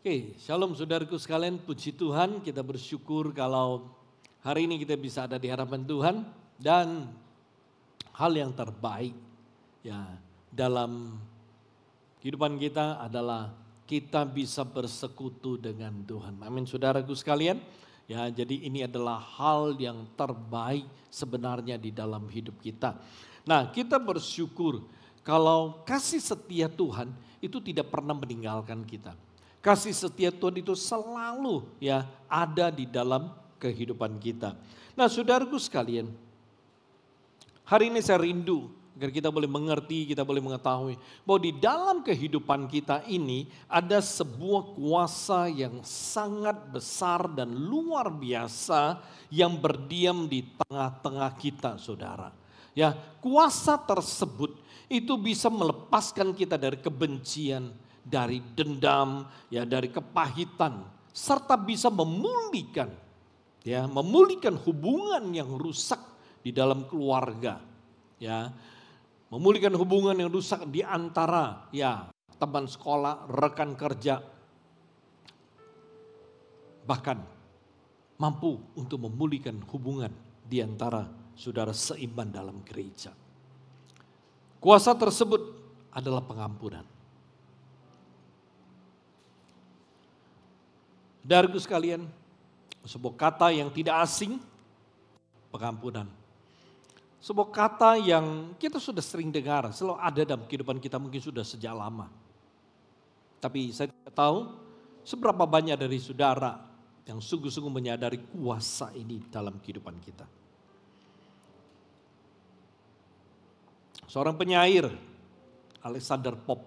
Oke, shalom saudaraku sekalian, puji Tuhan, kita bersyukur kalau hari ini kita bisa ada di hadapan Tuhan dan hal yang terbaik ya dalam kehidupan kita adalah kita bisa bersekutu dengan Tuhan. Amin saudaraku sekalian. Ya, jadi ini adalah hal yang terbaik sebenarnya di dalam hidup kita. Nah, kita bersyukur kalau kasih setia Tuhan itu tidak pernah meninggalkan kita. Kasih setia Tuhan itu selalu ya ada di dalam kehidupan kita. Nah, saudaraku sekalian, hari ini saya rindu agar kita boleh mengerti, kita boleh mengetahui bahwa di dalam kehidupan kita ini ada sebuah kuasa yang sangat besar dan luar biasa yang berdiam di tengah-tengah kita, saudara. Ya, kuasa tersebut itu bisa melepaskan kita dari kebencian, dari dendam, ya dari kepahitan, serta bisa memulihkan hubungan yang rusak di dalam keluarga, ya, memulihkan hubungan yang rusak di antara ya teman sekolah, rekan kerja, bahkan mampu untuk memulihkan hubungan di antara saudara seiman dalam gereja. Kuasa tersebut adalah pengampunan. Saudaraku sekalian, sebuah kata yang tidak asing, pengampunan. Sebuah kata yang kita sudah sering dengar, selalu ada dalam kehidupan kita mungkin sudah sejak lama. Tapi saya tidak tahu seberapa banyak dari saudara yang sungguh-sungguh menyadari kuasa ini dalam kehidupan kita. Seorang penyair, Alexander Pope,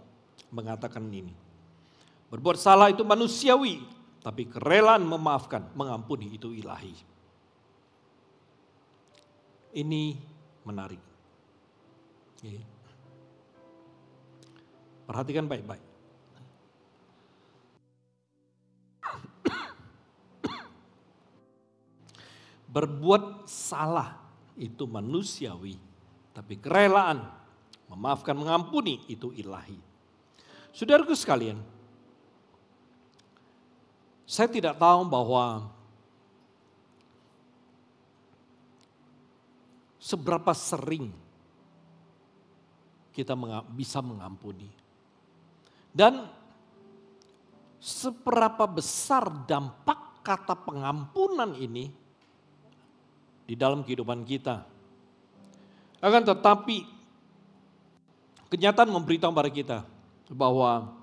mengatakan ini. Berbuat salah itu manusiawi, tapi kerelaan memaafkan, mengampuni itu ilahi. Ini menarik. Perhatikan baik-baik. Berbuat salah itu manusiawi, tapi kerelaan memaafkan, mengampuni itu ilahi. Saudaraku sekalian, saya tidak tahu bahwa seberapa sering kita bisa mengampuni. Dan seberapa besar dampak kata pengampunan ini di dalam kehidupan kita. Akan tetapi kenyataan memberitahu kepada kita bahwa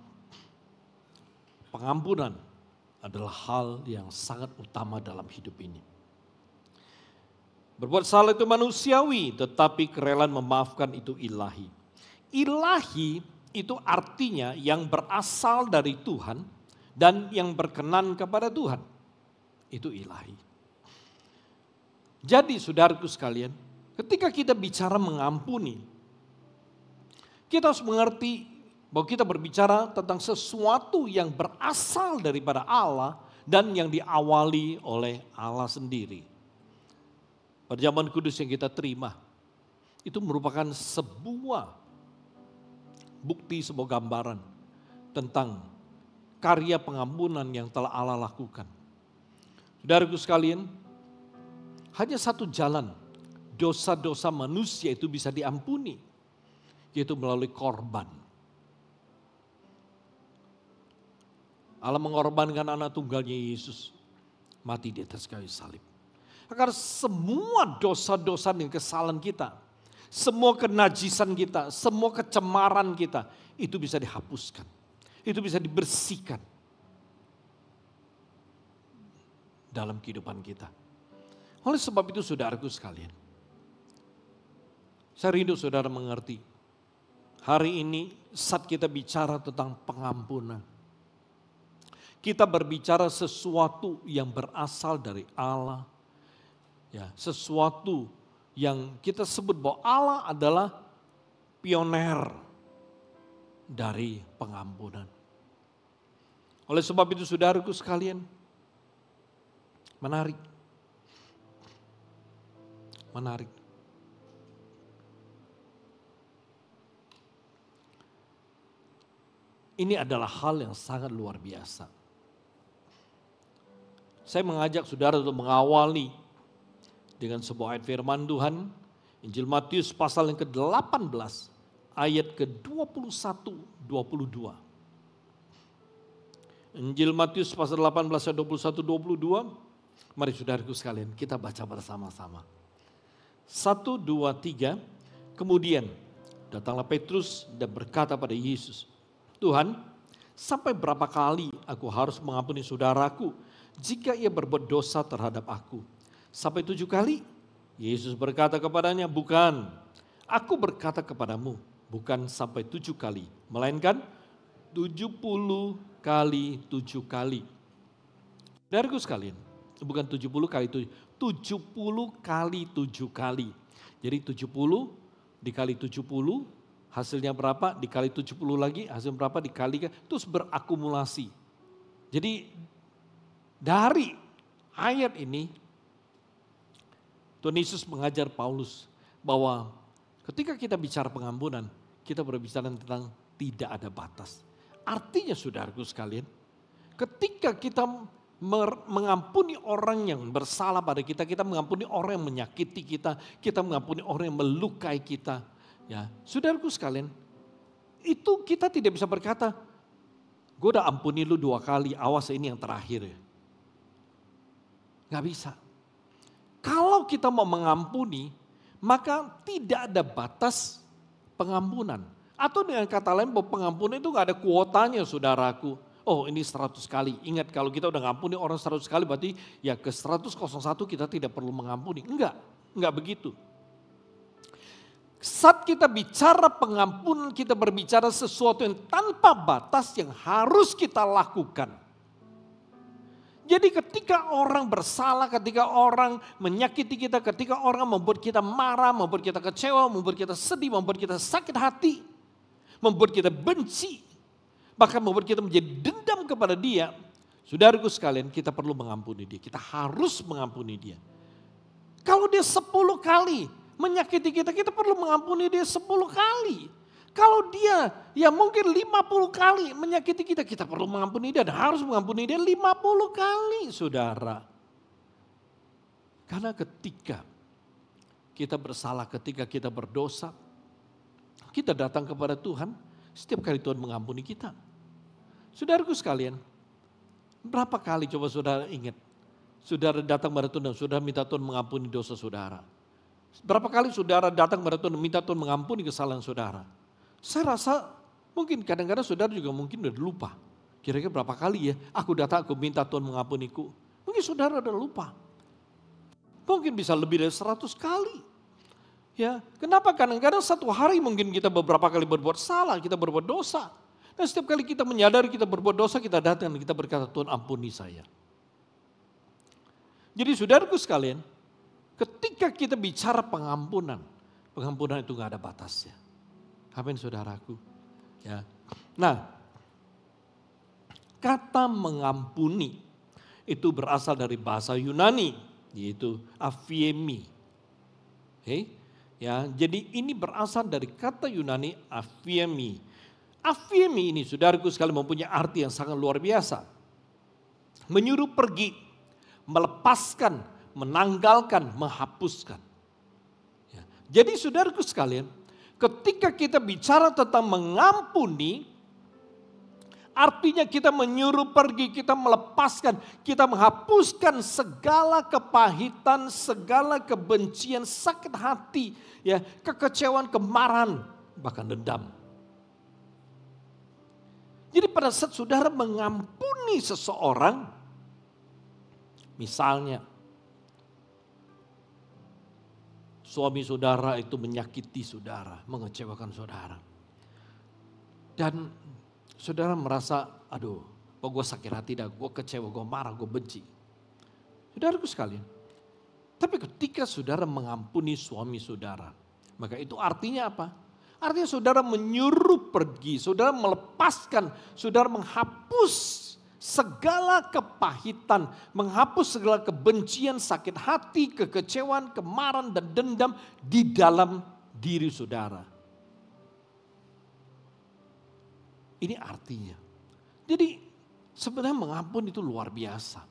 pengampunan adalah hal yang sangat utama dalam hidup ini. Berbuat salah itu manusiawi, tetapi kerelaan memaafkan itu ilahi. Ilahi itu artinya yang berasal dari Tuhan dan yang berkenan kepada Tuhan. Itu ilahi. Jadi saudaraku sekalian, ketika kita bicara mengampuni, kita harus mengerti bahwa kita berbicara tentang sesuatu yang berasal daripada Allah dan yang diawali oleh Allah sendiri. Perjamuan kudus yang kita terima itu merupakan sebuah bukti, sebuah gambaran tentang karya pengampunan yang telah Allah lakukan. Saudaraku sekalian, hanya satu jalan dosa-dosa manusia itu bisa diampuni, yaitu melalui korban. Allah mengorbankan anak tunggalnya Yesus mati di atas kayu salib. Agar semua dosa-dosa dan kesalahan kita, semua kenajisan kita, semua kecemaran kita itu bisa dihapuskan. Itu bisa dibersihkan dalam kehidupan kita. Oleh sebab itu saudaraku sekalian, saya rindu saudara mengerti. Hari ini saat kita bicara tentang pengampunan, kita berbicara sesuatu yang berasal dari Allah. Ya, sesuatu yang kita sebut bahwa Allah adalah pioner dari pengampunan. Oleh sebab itu saudaraku sekalian, menarik. Ini adalah hal yang sangat luar biasa. Saya mengajak saudara untuk mengawali dengan sebuah ayat firman Tuhan. Injil Matius pasal yang ke-18 ayat ke-21, 22. Injil Matius pasal 18 ayat 21, 22. Mari saudaraku sekalian kita baca bersama-sama. 1, 2, 3. Kemudian datanglah Petrus dan berkata pada Yesus, Tuhan, sampai berapa kali aku harus mengampuni saudaraku jika ia berbuat dosa terhadap aku? Sampai 7 kali? Yesus berkata kepadanya, bukan. Aku berkata kepadamu, bukan sampai 7 kali. Melainkan 70 kali 7 kali. Saudaraku sekalian, bukan 70 kali 7, 70 kali 7 kali. Jadi 70 dikali 70, hasilnya berapa? Dikali 70 lagi, hasilnya berapa? Dikali, terus berakumulasi. Jadi dari ayat ini, Tuhan Yesus mengajar Paulus bahwa ketika kita bicara pengampunan, kita berbicara tentang tidak ada batas. Artinya saudaraku sekalian, ketika kita mengampuni orang yang bersalah pada kita, kita mengampuni orang yang menyakiti kita, kita mengampuni orang yang melukai kita. Ya, saudaraku sekalian, itu kita tidak bisa berkata, gue udah ampuni lu 2 kali, awas ini yang terakhir ya. Gak bisa. Kalau kita mau mengampuni, maka tidak ada batas pengampunan. Atau dengan kata lain bahwa pengampunan itu gak ada kuotanya saudaraku. Oh ini 100 kali. Ingat kalau kita udah ngampuni orang 100 kali berarti ya ke 101 kita tidak perlu mengampuni. Enggak begitu. Saat kita bicara pengampunan, kita berbicara sesuatu yang tanpa batas yang harus kita lakukan. Jadi ketika orang bersalah, ketika orang menyakiti kita, ketika orang membuat kita marah, membuat kita kecewa, membuat kita sedih, membuat kita sakit hati, membuat kita benci, bahkan membuat kita menjadi dendam kepada dia, saudaraku sekalian kita perlu mengampuni dia, kita harus mengampuni dia. Kalau dia 10 kali menyakiti kita, kita perlu mengampuni dia 10 kali. Kalau dia ya mungkin 50 kali menyakiti kita, kita perlu mengampuni dia dan harus mengampuni dia 50 kali saudara. Karena ketika kita bersalah, ketika kita berdosa, kita datang kepada Tuhan, setiap kali Tuhan mengampuni kita. Saudaraku sekalian, berapa kali coba saudara ingat, saudara datang kepada Tuhan dan saudara minta Tuhan mengampuni dosa saudara. Berapa kali saudara datang kepada Tuhan dan minta Tuhan mengampuni kesalahan saudara. Saya rasa mungkin kadang-kadang saudara juga mungkin udah lupa. Kira-kira berapa kali ya aku datang, aku minta Tuhan mengampuniku. Mungkin saudara udah lupa. Mungkin bisa lebih dari 100 kali. Ya, kenapa kadang-kadang satu hari mungkin kita beberapa kali berbuat salah, kita berbuat dosa. Dan setiap kali kita menyadari kita berbuat dosa, kita datang dan kita berkata, Tuhan ampuni saya. Jadi saudaraku sekalian, ketika kita bicara pengampunan, pengampunan itu gak ada batasnya. Amin saudaraku. Ya. Nah, kata mengampuni itu berasal dari bahasa Yunani, yaitu aphiemi. Okay? Ya, jadi ini berasal dari kata Yunani aphiemi. Aphiemi ini saudaraku sekali mempunyai arti yang sangat luar biasa. Menyuruh pergi, melepaskan, menanggalkan, menghapuskan. Ya. Jadi saudaraku sekalian, ketika kita bicara tentang mengampuni, artinya kita menyuruh pergi, kita melepaskan, kita menghapuskan segala kepahitan, segala kebencian, sakit hati, ya, kekecewaan, kemarahan, bahkan dendam. Jadi pada saat saudara mengampuni seseorang, misalnya suami saudara itu menyakiti saudara, mengecewakan saudara. Dan saudara merasa, aduh kok gue sakit hati dah, gue kecewa, gue marah, gue benci. Saudaraku sekalian, tapi ketika saudara mengampuni suami saudara, maka itu artinya apa? Artinya saudara menyuruh pergi, saudara melepaskan, saudara menghapus segala kepahitan, menghapus segala kebencian, sakit hati, kekecewaan, kemarahan dan dendam di dalam diri saudara. Ini artinya. Jadi sebenarnya mengampun itu luar biasa.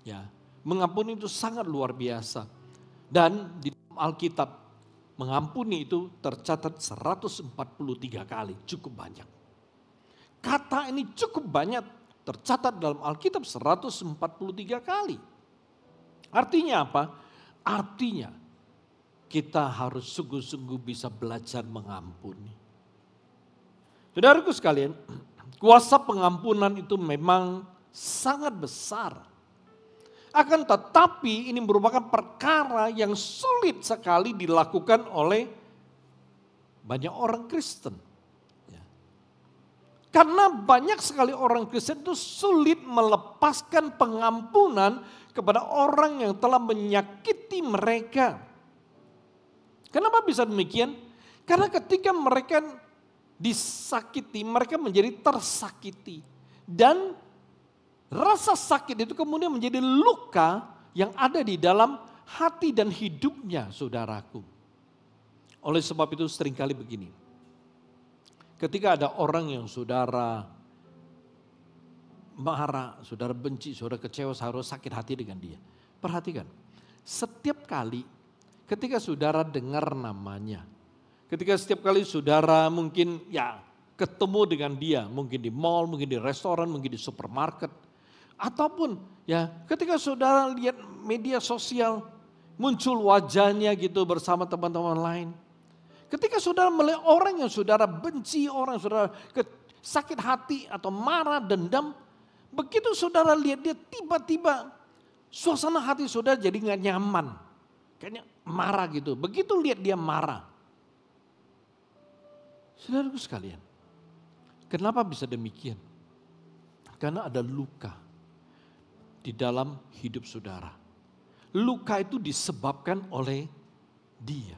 Ya, mengampuni itu sangat luar biasa. Dan di dalam Alkitab, mengampuni itu tercatat 143 kali, cukup banyak. Kata ini cukup banyak tercatat dalam Alkitab 143 kali. Artinya apa? Artinya kita harus sungguh-sungguh bisa belajar mengampuni. Saudaraku sekalian, kuasa pengampunan itu memang sangat besar. Akan tetapi ini merupakan perkara yang sulit sekali dilakukan oleh banyak orang Kristen. Karena banyak sekali orang Kristen itu sulit melepaskan pengampunan kepada orang yang telah menyakiti mereka. Kenapa bisa demikian? Karena ketika mereka disakiti, mereka menjadi tersakiti. Dan rasa sakit itu kemudian menjadi luka yang ada di dalam hati dan hidupnya, saudaraku. Oleh sebab itu seringkali begini. Ketika ada orang yang saudara marah, saudara benci, saudara kecewa, saudara sakit hati dengan dia. Perhatikan, setiap kali ketika saudara dengar namanya, ketika setiap kali saudara mungkin ketemu dengan dia, mungkin di mall, mungkin di restoran, mungkin di supermarket, ataupun ketika saudara lihat media sosial, muncul wajahnya gitu bersama teman-teman lain. Ketika saudara melihat orang yang saudara benci, orang yang saudara sakit hati atau marah, dendam, begitu saudara lihat dia tiba-tiba suasana hati saudara jadi gak nyaman. Kayaknya marah gitu, begitu lihat dia marah. Saudaraku sekalian, kenapa bisa demikian? Karena ada luka di dalam hidup saudara. Luka itu disebabkan oleh dia.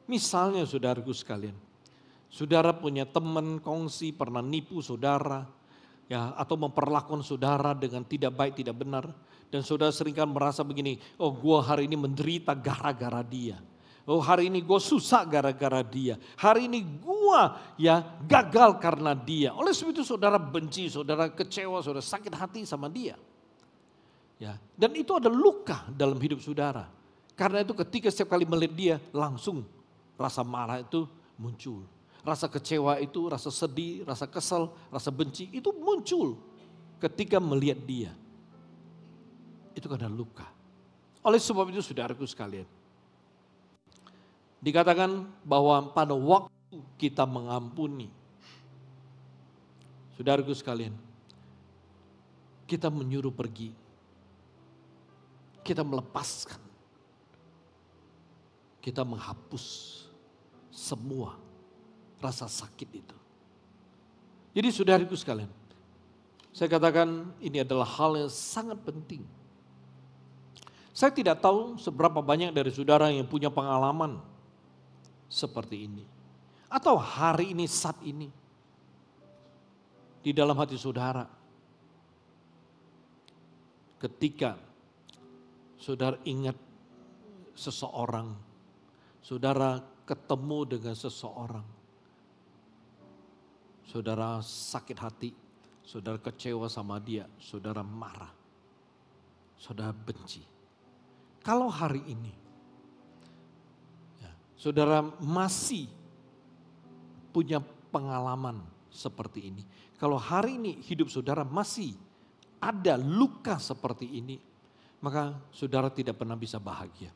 Misalnya saudaraku sekalian, saudara punya teman kongsi pernah nipu saudara, atau memperlakukan saudara dengan tidak baik, tidak benar. Dan saudara seringkali merasa begini, oh gue hari ini menderita gara-gara dia. Oh hari ini gue susah gara-gara dia. Hari ini gue gagal karena dia. Oleh sebab itu saudara benci, saudara kecewa, saudara sakit hati sama dia. Dan itu ada luka dalam hidup saudara. Karena itu ketika setiap kali melihat dia langsung rasa marah itu muncul. Rasa kecewa itu, rasa sedih, rasa kesal, rasa benci itu muncul ketika melihat dia. Itu karena luka. Oleh sebab itu saudaraku sekalian, dikatakan bahwa pada waktu kita mengampuni, saudaraku sekalian, kita menyuruh pergi. Kita melepaskan. Kita menghapus semua rasa sakit itu. Jadi saudaraku sekalian, saya katakan ini adalah hal yang sangat penting. Saya tidak tahu seberapa banyak dari saudara yang punya pengalaman seperti ini. Atau hari ini, saat ini, di dalam hati saudara. Ketika saudara ingat seseorang, saudara ketemu dengan seseorang, saudara sakit hati, saudara kecewa sama dia, saudara marah, saudara benci. Kalau hari ini, saudara masih punya pengalaman seperti ini, kalau hari ini hidup saudara masih ada luka seperti ini, maka saudara tidak pernah bisa bahagia.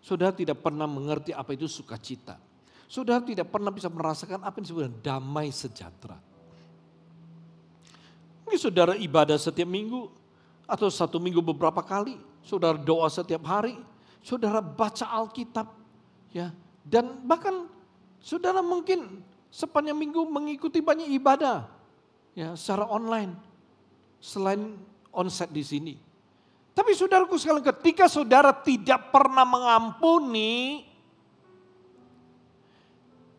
Saudara tidak pernah mengerti apa itu sukacita. Saudara tidak pernah bisa merasakan apa yang disebut damai sejahtera. Mungkin saudara ibadah setiap minggu atau satu minggu beberapa kali. Saudara doa setiap hari. Saudara baca Alkitab. Dan bahkan saudara mungkin sepanjang minggu mengikuti banyak ibadah. Secara online. Selain onsite di sini. Tapi saudaraku sekalian, ketika saudara tidak pernah mengampuni,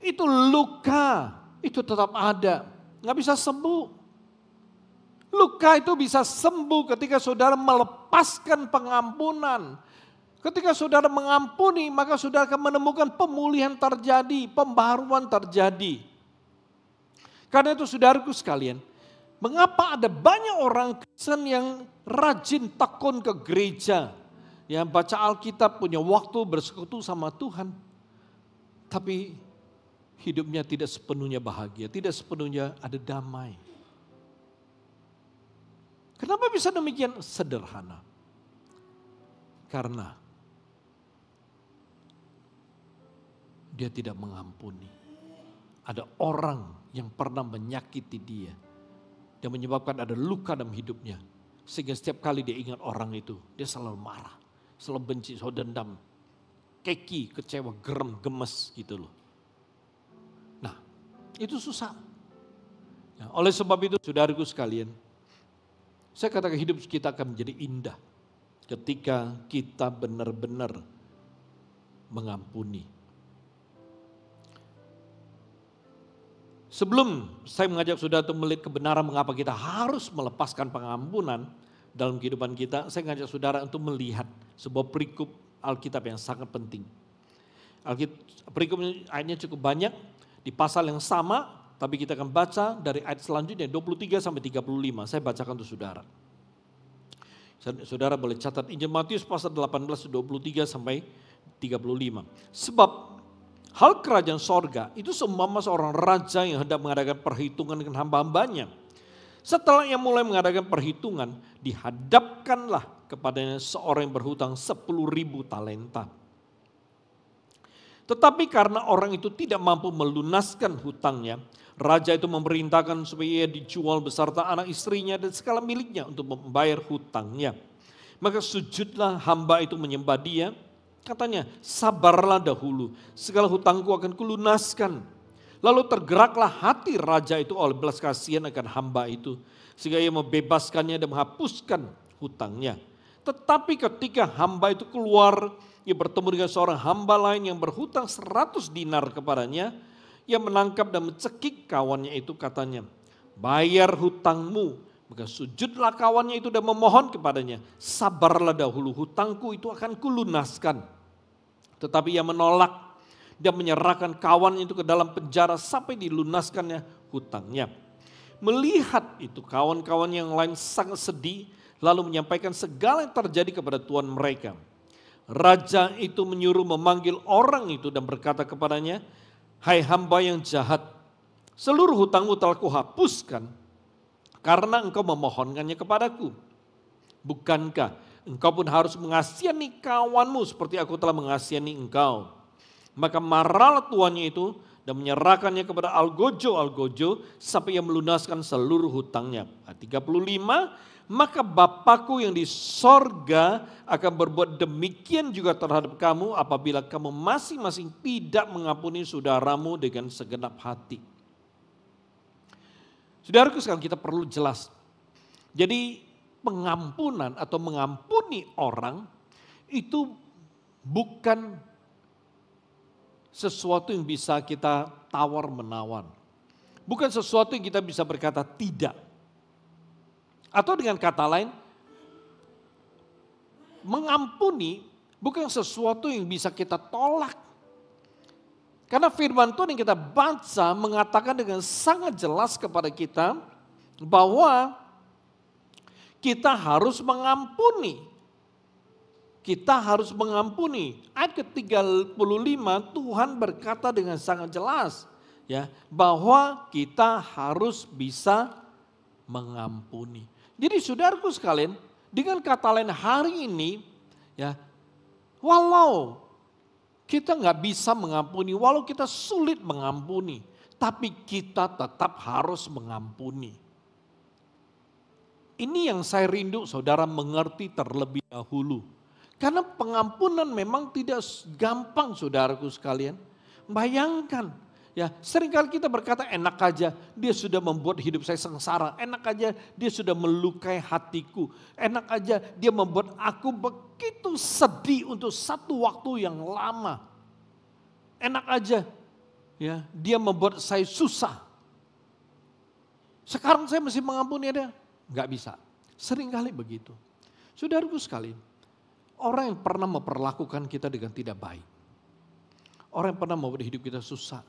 itu luka, itu tetap ada, nggak bisa sembuh. Luka itu bisa sembuh ketika saudara melepaskan pengampunan. Ketika saudara mengampuni, maka saudara akan menemukan pemulihan terjadi, pembaharuan terjadi. Karena itu saudaraku sekalian, Mengapa ada banyak orang Kristen yang rajin tekun ke gereja, yang baca Alkitab, punya waktu bersekutu sama Tuhan, tapi hidupnya tidak sepenuhnya bahagia, tidak sepenuhnya ada damai. Kenapa bisa demikian? Sederhana. Karena dia tidak mengampuni. Ada orang yang pernah menyakiti dia dan menyebabkan ada luka dalam hidupnya. Sehingga setiap kali dia ingat orang itu, dia selalu marah, selalu benci, selalu dendam, keki, kecewa, gerem, gemes gitu loh. Nah, itu susah. Nah, oleh sebab itu, saudaraku sekalian, saya katakan hidup kita akan menjadi indah ketika kita benar-benar mengampuni. Sebelum saya mengajak saudara untuk melihat kebenaran mengapa kita harus melepaskan pengampunan dalam kehidupan kita, saya mengajak saudara untuk melihat sebuah perikop Alkitab yang sangat penting. Perikop ayatnya cukup banyak di pasal yang sama, tapi kita akan baca dari ayat selanjutnya 23 sampai 35. Saya bacakan untuk saudara. Saudara boleh catat Injil Matius pasal 18 23 sampai 35. Sebab hal kerajaan sorga itu seumpama seorang raja yang hendak mengadakan perhitungan dengan hamba-hambanya. Setelah ia mulai mengadakan perhitungan, dihadapkanlah kepadanya seorang yang berhutang 10.000 talenta. Tetapi karena orang itu tidak mampu melunaskan hutangnya, raja itu memerintahkan supaya ia dijual beserta anak istrinya dan segala miliknya untuk membayar hutangnya. Maka sujudlah hamba itu menyembah dia. Katanya, sabarlah dahulu, segala hutangku akan kulunaskan. Lalu tergeraklah hati raja itu oleh belas kasihan akan hamba itu, sehingga ia membebaskannya dan menghapuskan hutangnya. Tetapi ketika hamba itu keluar, ia bertemu dengan seorang hamba lain yang berhutang 100 dinar kepadanya. Ia menangkap dan mencekik kawannya itu, katanya, bayar hutangmu. Maka sujudlah kawannya itu dan memohon kepadanya, sabarlah dahulu, hutangku itu akan kulunaskan. Tetapi ia menolak dan menyerahkan kawannya itu ke dalam penjara sampai dilunaskannya hutangnya. Melihat itu kawan-kawan yang lain sangat sedih, lalu menyampaikan segala yang terjadi kepada tuan mereka. Raja itu menyuruh memanggil orang itu dan berkata kepadanya, hai hamba yang jahat, seluruh hutangmu telah kuhapuskan karena engkau memohonkannya kepadaku. Bukankah engkau pun harus mengasihani kawanmu seperti aku telah mengasihani engkau? Maka marahlah tuannya itu dan menyerahkannya kepada algojo sampai ia melunaskan seluruh hutangnya. Ayat 35, maka Bapakku yang di sorga akan berbuat demikian juga terhadap kamu apabila kamu masing-masing tidak mengampuni saudaramu dengan segenap hati. Saudaraku sekalian, kita perlu jelas. Jadi pengampunan atau mengampuni orang itu bukan sesuatu yang bisa kita tawar-menawar. Bukan sesuatu yang kita bisa berkata tidak. Atau dengan kata lain, mengampuni bukan sesuatu yang bisa kita tolak. Karena firman Tuhan yang kita baca mengatakan dengan sangat jelas kepada kita bahwa kita harus mengampuni. Kita harus mengampuni. Ayat ke-35 Tuhan berkata dengan sangat jelas ya bahwa kita harus bisa mengampuni. Jadi saudaraku sekalian, dengan kata lain hari ini ya, walau kita nggak bisa mengampuni, walau kita sulit mengampuni, tapi kita tetap harus mengampuni. Ini yang saya rindu saudara mengerti terlebih dahulu. Karena pengampunan memang tidak gampang saudaraku sekalian. Bayangkan, ya seringkali kita berkata enak aja dia sudah membuat hidup saya sengsara. Enak aja dia sudah melukai hatiku. Enak aja dia membuat aku begitu sedih untuk satu waktu yang lama. Enak aja ya dia membuat saya susah. Sekarang saya mesti mengampuni dia. Enggak bisa. Seringkali begitu. Saudaraku sekalian, orang yang pernah memperlakukan kita dengan tidak baik. Orang yang pernah membuat hidup kita susah.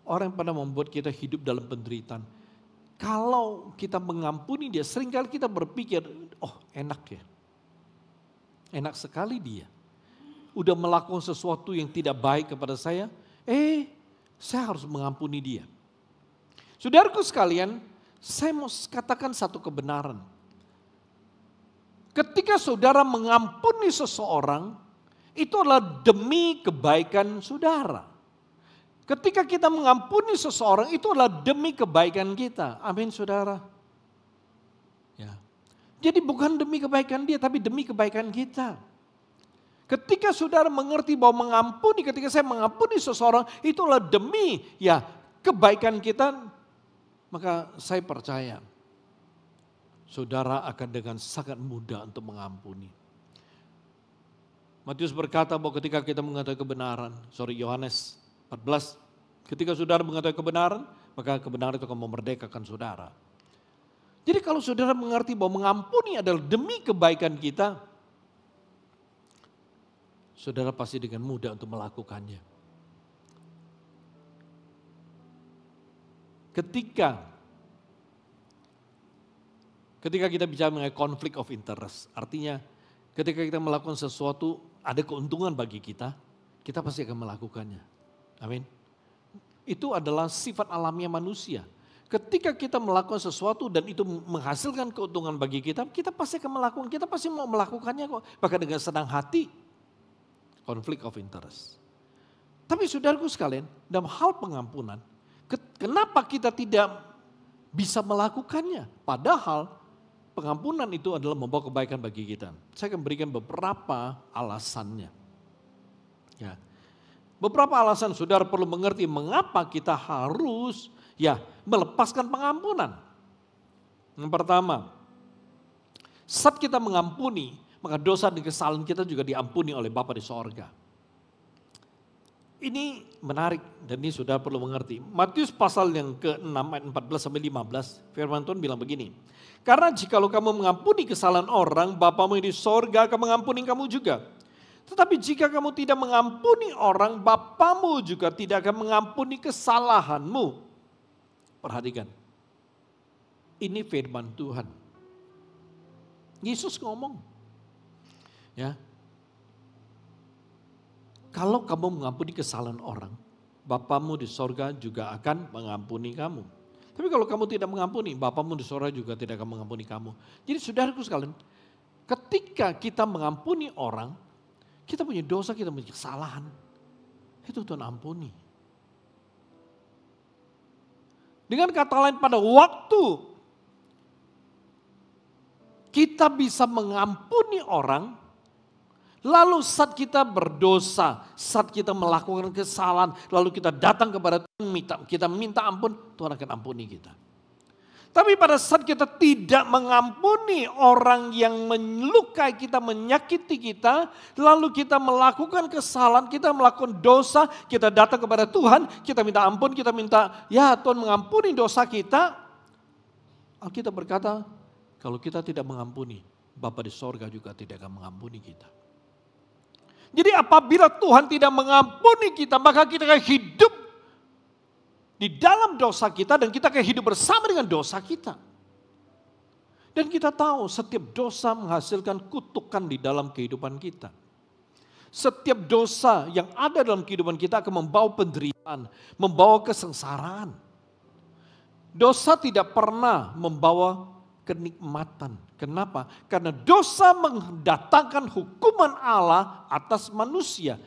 Orang yang pernah membuat kita hidup dalam penderitaan. kalau kita mengampuni dia, seringkali kita berpikir, oh enak ya. Enak sekali dia. Udah melakukan sesuatu yang tidak baik kepada saya, saya harus mengampuni dia. Saudaraku sekalian, saya mau katakan satu kebenaran. Ketika saudara mengampuni seseorang, itu adalah demi kebaikan saudara. Ketika kita mengampuni seseorang, itu adalah demi kebaikan kita. Amin saudara. Ya. Jadi bukan demi kebaikan dia, tapi demi kebaikan kita. Ketika saudara mengerti bahwa mengampuni, ketika saya mengampuni seseorang, itu adalah demi kebaikan kita. Maka saya percaya, saudara akan dengan sangat mudah untuk mengampuni. Matius berkata bahwa ketika kita mengetahui kebenaran, Yohanes 14, ketika saudara mengetahui kebenaran, maka kebenaran itu akan memerdekakan saudara. Jadi kalau saudara mengerti bahwa mengampuni adalah demi kebaikan kita, saudara pasti dengan mudah untuk melakukannya. Ketika kita bicara mengenai conflict of interest, artinya ketika kita melakukan sesuatu ada keuntungan bagi kita, kita pasti akan melakukannya. Amin. Itu adalah sifat alamiah manusia. Ketika kita melakukan sesuatu dan itu menghasilkan keuntungan bagi kita, kita pasti akan melakukan, kita pasti mau melakukannya kok. Bahkan dengan senang hati. Conflict of interest. Tapi saudaraku sekalian, dalam hal pengampunan, kenapa kita tidak bisa melakukannya? Padahal pengampunan itu adalah membawa kebaikan bagi kita. Saya akan berikan beberapa alasannya. Ya. Beberapa alasan saudara perlu mengerti mengapa kita harus melepaskan pengampunan. Yang pertama, saat kita mengampuni, maka dosa dan kesalahan kita juga diampuni oleh Bapa di sorga. Ini menarik dan ini saudara perlu mengerti. Matius pasal yang ke-6 ayat 14-15, firman Tuhan bilang begini. Karena jikalau kamu mengampuni kesalahan orang, Bapamu yang di sorga akan mengampuni kamu juga. Tetapi jika kamu tidak mengampuni orang, Bapamu juga tidak akan mengampuni kesalahanmu. Perhatikan. Ini firman Tuhan. Yesus ngomong. Ya. Kalau kamu mengampuni kesalahan orang, Bapamu di sorga juga akan mengampuni kamu. Tapi kalau kamu tidak mengampuni, Bapamu di sorga juga tidak akan mengampuni kamu. Jadi saudaraku sekalian, ketika kita mengampuni orang, kita punya dosa, kita punya kesalahan. Itu Tuhan ampuni. Dengan kata lain pada waktu kita bisa mengampuni orang, lalu saat kita berdosa, saat kita melakukan kesalahan, lalu kita datang kepada Tuhan, kita minta ampun, Tuhan akan ampuni kita. Tapi pada saat kita tidak mengampuni orang yang melukai kita, menyakiti kita, lalu kita melakukan kesalahan, kita melakukan dosa, kita datang kepada Tuhan, kita minta ampun, kita minta, ya Tuhan mengampuni dosa kita. Alkitab berkata, kalau kita tidak mengampuni, Bapa di sorga juga tidak akan mengampuni kita. Jadi apabila Tuhan tidak mengampuni kita, maka kita akan hidup di dalam dosa kita dan kita akan hidup bersama dengan dosa kita. Dan kita tahu setiap dosa menghasilkan kutukan di dalam kehidupan kita. Setiap dosa yang ada dalam kehidupan kita akan membawa penderitaan, membawa kesengsaraan. Dosa tidak pernah membawa kenikmatan. Kenapa? Karena dosa mendatangkan hukuman Allah atas manusia.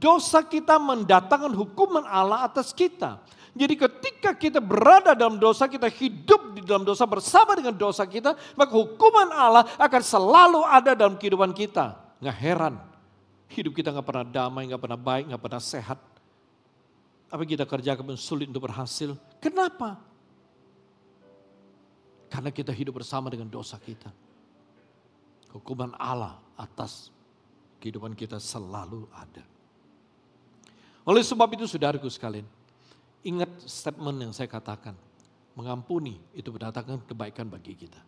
Dosa kita mendatangkan hukuman Allah atas kita. Jadi ketika kita berada dalam dosa, kita hidup di dalam dosa bersama dengan dosa kita, maka hukuman Allah akan selalu ada dalam kehidupan kita. Nggak heran, hidup kita nggak pernah damai, nggak pernah baik, nggak pernah sehat. Apa yang kita kerjakan sulit untuk berhasil. Kenapa? Karena kita hidup bersama dengan dosa kita. Hukuman Allah atas kehidupan kita selalu ada. Oleh sebab itu saudaraku sekalian, ingat statement yang saya katakan, mengampuni itu mendatangkan kebaikan bagi kita.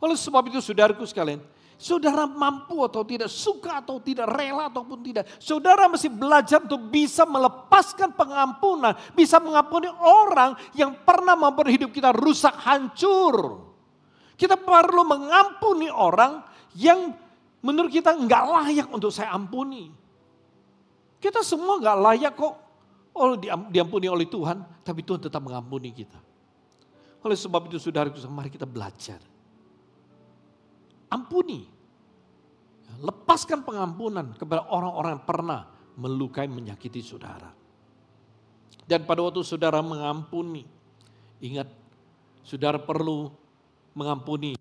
Oleh sebab itu saudaraku sekalian, saudara mampu atau tidak, suka atau tidak, rela ataupun tidak, saudara mesti belajar untuk bisa melepaskan pengampunan, bisa mengampuni orang yang pernah membuat hidup kita rusak, hancur. Kita perlu mengampuni orang yang menurut kita nggak layak untuk saya ampuni. Kita semua nggak layak kok diampuni oleh Tuhan, tapi Tuhan tetap mengampuni kita. Oleh sebab itu saudaraku, mari kita belajar. Ampuni. Lepaskan pengampunan kepada orang-orang yang pernah melukai, menyakiti saudara. Dan pada waktu saudara mengampuni, ingat saudara perlu mengampuni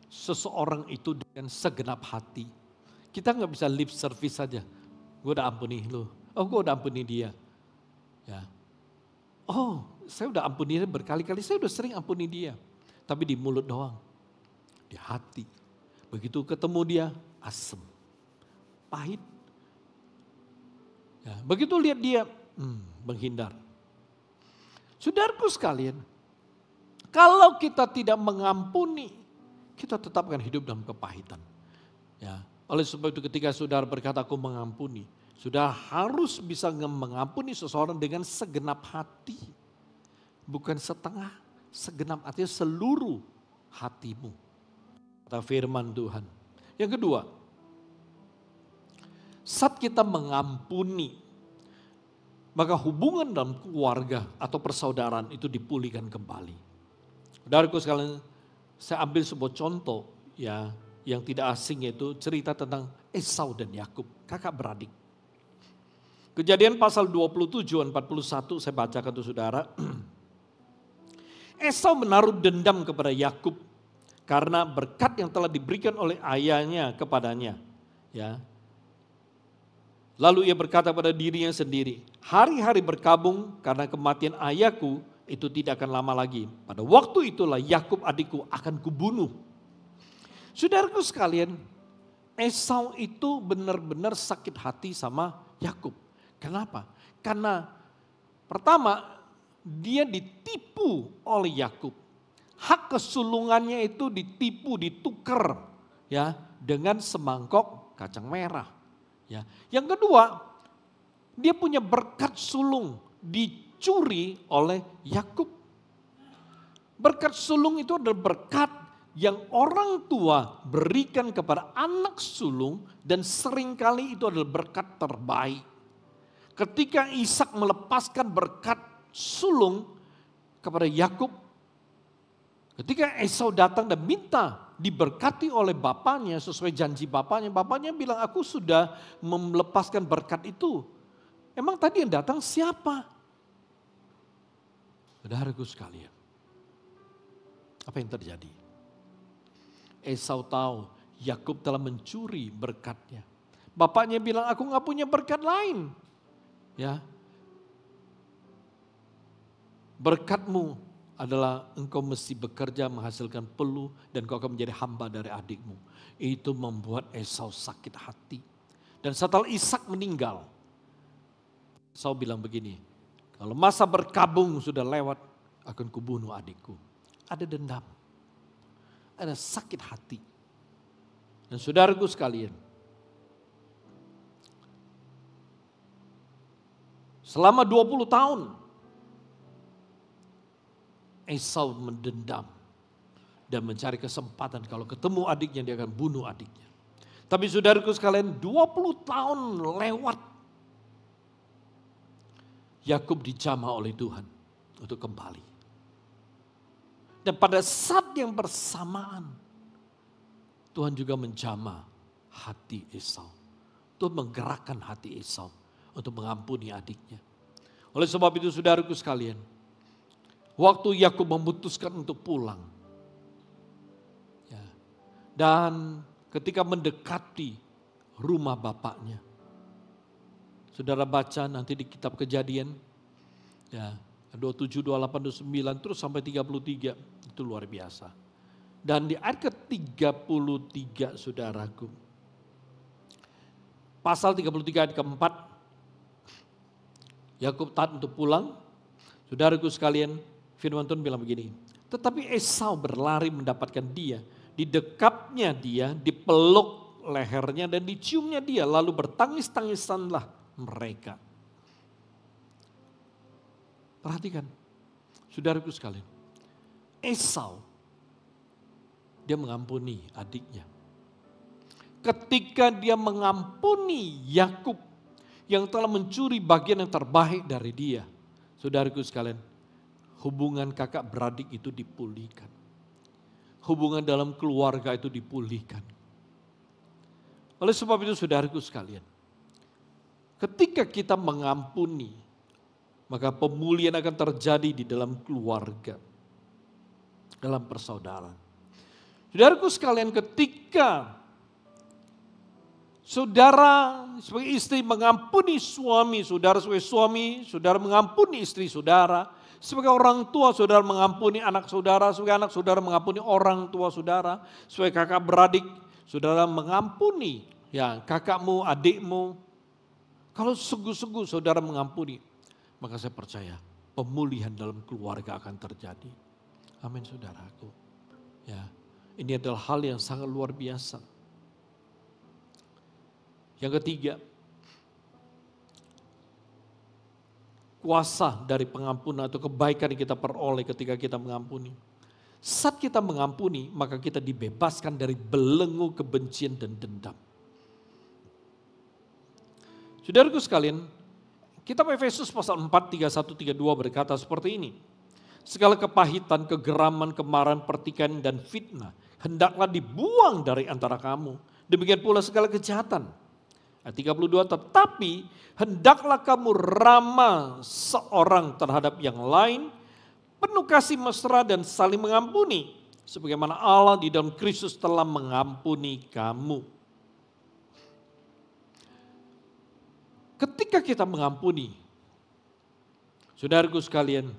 seseorang itu dengan segenap hati. Kita nggak bisa lip service saja. Gue udah ampuni lu. Oh, gue udah ampuni dia. Ya. Oh, saya udah ampuni dia berkali-kali. Saya udah sering ampuni dia. Tapi di mulut doang. Di hati. Begitu ketemu dia, asem. Pahit. Ya, begitu lihat dia, menghindar. Saudaraku sekalian, kalau kita tidak mengampuni, kita tetap akan hidup dalam kepahitan. Ya, oleh sebab itu ketika saudara berkata aku mengampuni, saudara harus bisa mengampuni seseorang dengan segenap hati. Bukan setengah, segenap artinya seluruh hatimu. Kata firman Tuhan. Yang kedua, saat kita mengampuni, maka hubungan dalam keluarga atau persaudaraan itu dipulihkan kembali. Saudaraku sekalian, saya ambil sebuah contoh ya yang tidak asing, yaitu cerita tentang Esau dan Yakub, kakak beradik. Kejadian pasal 27 41 saya bacakan untuk saudara. Esau menaruh dendam kepada Yakub karena berkat yang telah diberikan oleh ayahnya kepadanya. Ya. Lalu ia berkata pada dirinya sendiri, hari-hari berkabung karena kematian ayahku itu tidak akan lama lagi. Pada waktu itulah Yakub adikku akan kubunuh. Saudaraku sekalian, Esau itu benar-benar sakit hati sama Yakub. Kenapa? Karena pertama dia ditipu oleh Yakub. Hak kesulungannya itu ditipu, ditukar ya dengan semangkok kacang merah. Ya. Yang kedua, dia punya berkat sulung dicuri oleh Yakub. Berkat sulung itu adalah berkat yang orang tua berikan kepada anak sulung dan seringkali itu adalah berkat terbaik. Ketika Ishak melepaskan berkat sulung kepada Yakub, ketika Esau datang dan minta diberkati oleh bapaknya sesuai janji bapaknya bilang aku sudah melepaskan berkat itu. Emang tadi yang datang siapa? Saudaraku sekalian, apa yang terjadi? Esau tahu Yakub telah mencuri berkatnya. Bapaknya bilang aku nggak punya berkat lain. Ya, berkatmu adalah engkau mesti bekerja menghasilkan peluh dan kau akan menjadi hamba dari adikmu. Itu membuat Esau sakit hati. Dan setelah Ishak meninggal, Esau bilang begini, kalau masa berkabung sudah lewat, akan kubunuh adikku. Ada dendam, ada sakit hati. Dan saudaraku sekalian, selama 20 tahun, Esau mendendam dan mencari kesempatan kalau ketemu adiknya dia akan bunuh adiknya. Tapi saudaraku sekalian, 20 tahun lewat, Yakub dijamah oleh Tuhan untuk kembali. Dan pada saat yang bersamaan, Tuhan juga menjamah hati Esau. Tuhan menggerakkan hati Esau untuk mengampuni adiknya. Oleh sebab itu saudaraku sekalian, waktu Yakub memutuskan untuk pulang, ya, dan ketika mendekati rumah bapaknya, saudara baca nanti di kitab Kejadian, ya 27, 28, 29 terus sampai 33, itu luar biasa. Dan di ayat ke-33 saudaraku, pasal 33 ayat keempat, Yakub taat untuk pulang. Saudaraku sekalian, firman Tuhan bilang begini, tetapi Esau berlari mendapatkan dia didekapnya dia, dipeluk lehernya dan diciumnya dia, lalu bertangis-tangisanlah mereka. Perhatikan, saudaraku sekalian, Esau dia mengampuni adiknya. Ketika dia mengampuni Yakub yang telah mencuri bagian yang terbaik dari dia, saudaraku sekalian, hubungan kakak beradik itu dipulihkan. Hubungan dalam keluarga itu dipulihkan. Oleh sebab itu saudaraku sekalian, ketika kita mengampuni, maka pemulihan akan terjadi di dalam keluarga, dalam persaudaraan. Saudaraku sekalian, ketika saudara sebagai istri mengampuni suami, saudara sebagai suami, saudara mengampuni istri saudara, sebagai orang tua saudara mengampuni anak saudara, sebagai anak saudara mengampuni orang tua saudara, sebagai kakak beradik saudara mengampuni ya kakakmu, adikmu. Kalau sungguh-sungguh saudara mengampuni, maka saya percaya pemulihan dalam keluarga akan terjadi. Amin saudaraku. Ya. Ini adalah hal yang sangat luar biasa. Yang ketiga, kuasa dari pengampunan atau kebaikan yang kita peroleh ketika kita mengampuni. Saat kita mengampuni, maka kita dibebaskan dari belenggu kebencian dan dendam. Saudaraku sekalian, kitab Efesus pasal 4, 31, 32 berkata seperti ini. Segala kepahitan, kegeraman, kemarahan, pertikaian, dan fitnah hendaklah dibuang dari antara kamu. Demikian pula segala kejahatan. Ayat 32, tetapi hendaklah kamu ramah seorang terhadap yang lain, penuh kasih mesra dan saling mengampuni, sebagaimana Allah di dalam Kristus telah mengampuni kamu. Ketika kita mengampuni, saudaraku sekalian,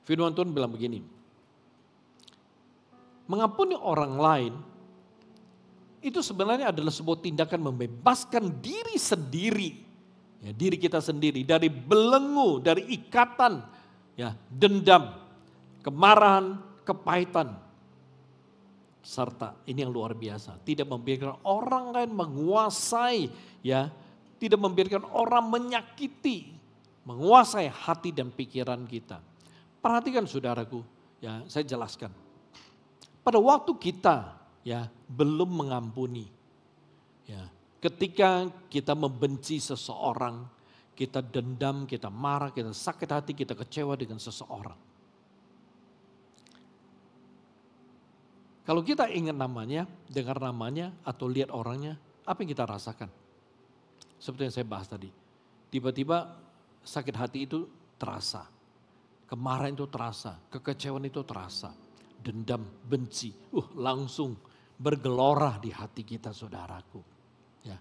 firman Tuhan bilang begini, mengampuni orang lain itu sebenarnya adalah sebuah tindakan membebaskan diri sendiri, ya, diri kita sendiri dari belenggu, dari ikatan, ya, dendam, kemarahan, kepahitan, serta ini yang luar biasa, tidak membiarkan orang lain menguasai, ya, tidak membiarkan orang menyakiti, menguasai hati dan pikiran kita. Perhatikan saudaraku, ya, saya jelaskan. Pada waktu kita ya belum mengampuni, ya, ketika kita membenci seseorang, kita dendam, kita marah, kita sakit hati, kita kecewa dengan seseorang. Kalau kita ingat namanya, dengar namanya, atau lihat orangnya, apa yang kita rasakan? Seperti yang saya bahas tadi, tiba-tiba sakit hati itu terasa. Kemarahan itu terasa, kekecewaan itu terasa, dendam, benci, langsung bergelora di hati kita saudaraku. Ya.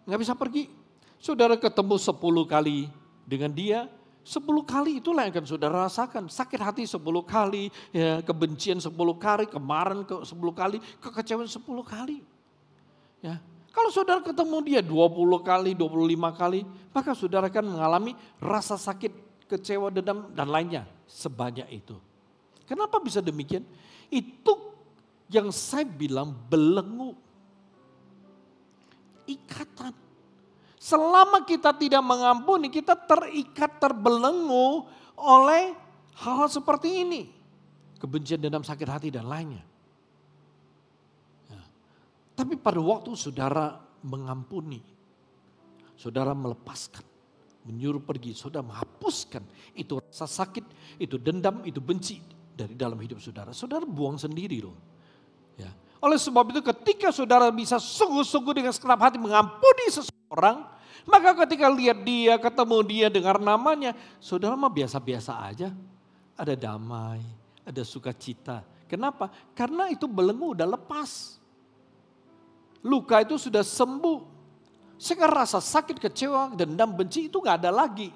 Nggak bisa pergi, saudara ketemu 10 kali dengan dia, 10 kali itulah yang akan saudara rasakan. Sakit hati 10 kali, ya, kebencian 10 kali, kemarahan 10 kali, kekecewaan 10 kali. Ya. Kalau saudara ketemu dia 20 kali, 25 kali, maka saudara akan mengalami rasa sakit, kecewa, dendam, dan lainnya sebanyak itu. Kenapa bisa demikian? Itu yang saya bilang belenggu. Ikatan. Selama kita tidak mengampuni, kita terikat, terbelenggu oleh hal-hal seperti ini. Kebencian, dendam, sakit hati, dan lainnya. Ya. Tapi pada waktu saudara mengampuni, saudara melepaskan, menyuruh pergi, saudara menghapuskan itu rasa sakit, itu dendam, itu benci dari dalam hidup saudara. Saudara buang sendiri loh. Ya. Oleh sebab itu ketika saudara bisa sungguh-sungguh dengan segenap hati mengampuni seseorang, maka ketika lihat dia, ketemu dia, dengar namanya, saudara mah biasa-biasa aja. Ada damai, ada sukacita. Kenapa? Karena itu belenggu udah lepas. Luka itu sudah sembuh. Sekarang rasa sakit, kecewa, dendam, benci itu gak ada lagi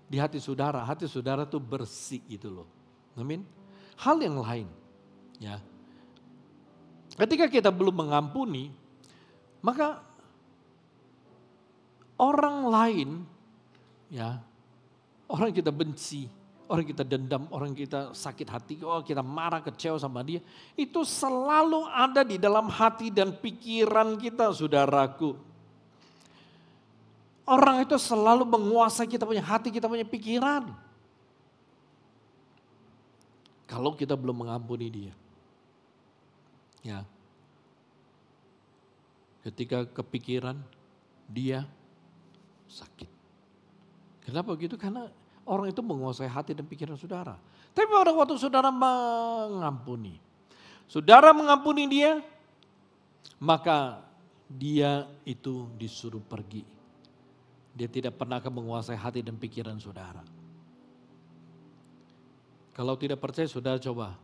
di hati saudara. Hati saudara tuh bersih gitu loh. Amin. Hal yang lain, ya. Ketika kita belum mengampuni, maka orang lain, ya, orang yang kita benci, orang kita dendam, orang kita sakit hati, kita marah, kecewa sama dia. Itu selalu ada di dalam hati dan pikiran kita, saudaraku. Orang itu selalu menguasai kita punya hati, kita punya pikiran. Kalau kita belum mengampuni dia. Ya. Ketika kepikiran, dia sakit. Kenapa begitu? Karena orang itu menguasai hati dan pikiran saudara. Tapi pada waktu saudara mengampuni. Saudara mengampuni dia, maka dia itu disuruh pergi. Dia tidak pernah akan menguasai hati dan pikiran saudara. Kalau tidak percaya, saudara coba.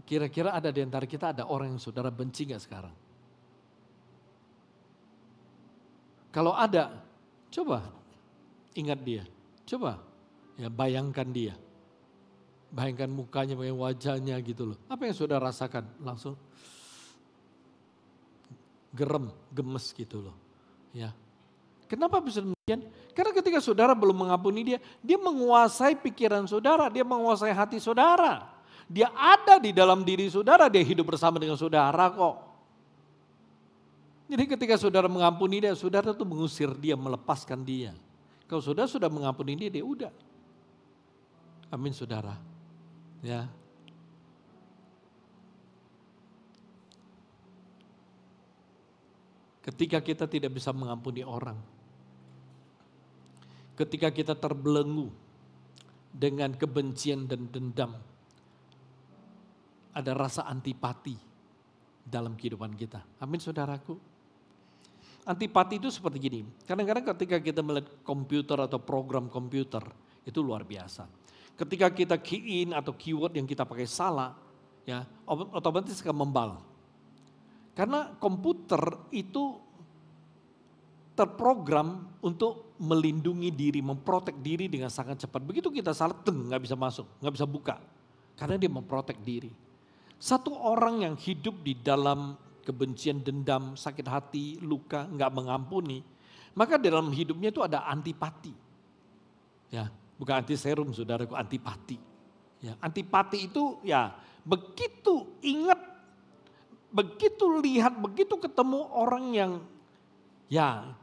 Kira-kira ada di antara kita ada orang yang saudara benci gak sekarang? Kalau ada, coba ingat dia. Coba ya bayangkan dia. Bayangkan mukanya, bayangkan wajahnya gitu loh. Apa yang saudara rasakan? Langsung gemes gitu loh. Ya. Kenapa bisa demikian? Karena ketika saudara belum mengampuni dia, dia menguasai pikiran saudara, dia menguasai hati saudara. Dia ada di dalam diri saudara, dia hidup bersama dengan saudara kok. Jadi ketika saudara mengampuni dia, saudara tuh mengusir dia, melepaskan dia. Kalau saudara sudah mengampuni dia, dia udah. Amin saudara. Ya. Ketika kita tidak bisa mengampuni orang, ketika kita terbelenggu dengan kebencian dan dendam, ada rasa antipati dalam kehidupan kita. Amin saudaraku. Antipati itu seperti gini. Kadang-kadang ketika kita melihat komputer atau program komputer, itu luar biasa. Ketika kita key in atau keyword yang kita pakai salah, ya otomatis akan membal. Karena komputer itu terprogram untuk melindungi diri, memprotek diri dengan sangat cepat. Begitu kita salah, nggak bisa masuk, nggak bisa buka. Karena dia memprotek diri. Satu orang yang hidup di dalam kebencian, dendam, sakit hati, luka, nggak mengampuni, maka dalam hidupnya itu ada antipati. Ya, bukan anti serum, saudaraku, antipati. Ya, antipati itu ya begitu ingat, begitu lihat, begitu ketemu orang yang ya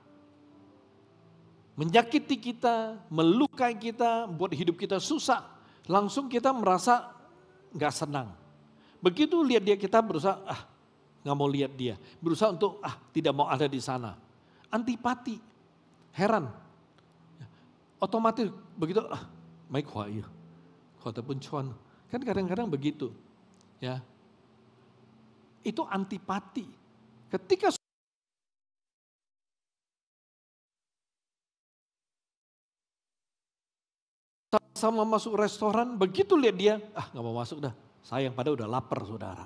menyakiti kita, melukai kita, buat hidup kita susah, langsung kita merasa nggak senang. Begitu lihat dia, kita berusaha nggak mau lihat dia, berusaha untuk tidak mau ada di sana. Antipati, heran, otomatis begitu mai khua iya, khua pun chuan. Kan kadang-kadang begitu, ya. Itu antipati. Ketika sama masuk restoran, begitu lihat dia, nggak mau masuk dah. Sayang, pada udah lapar saudara.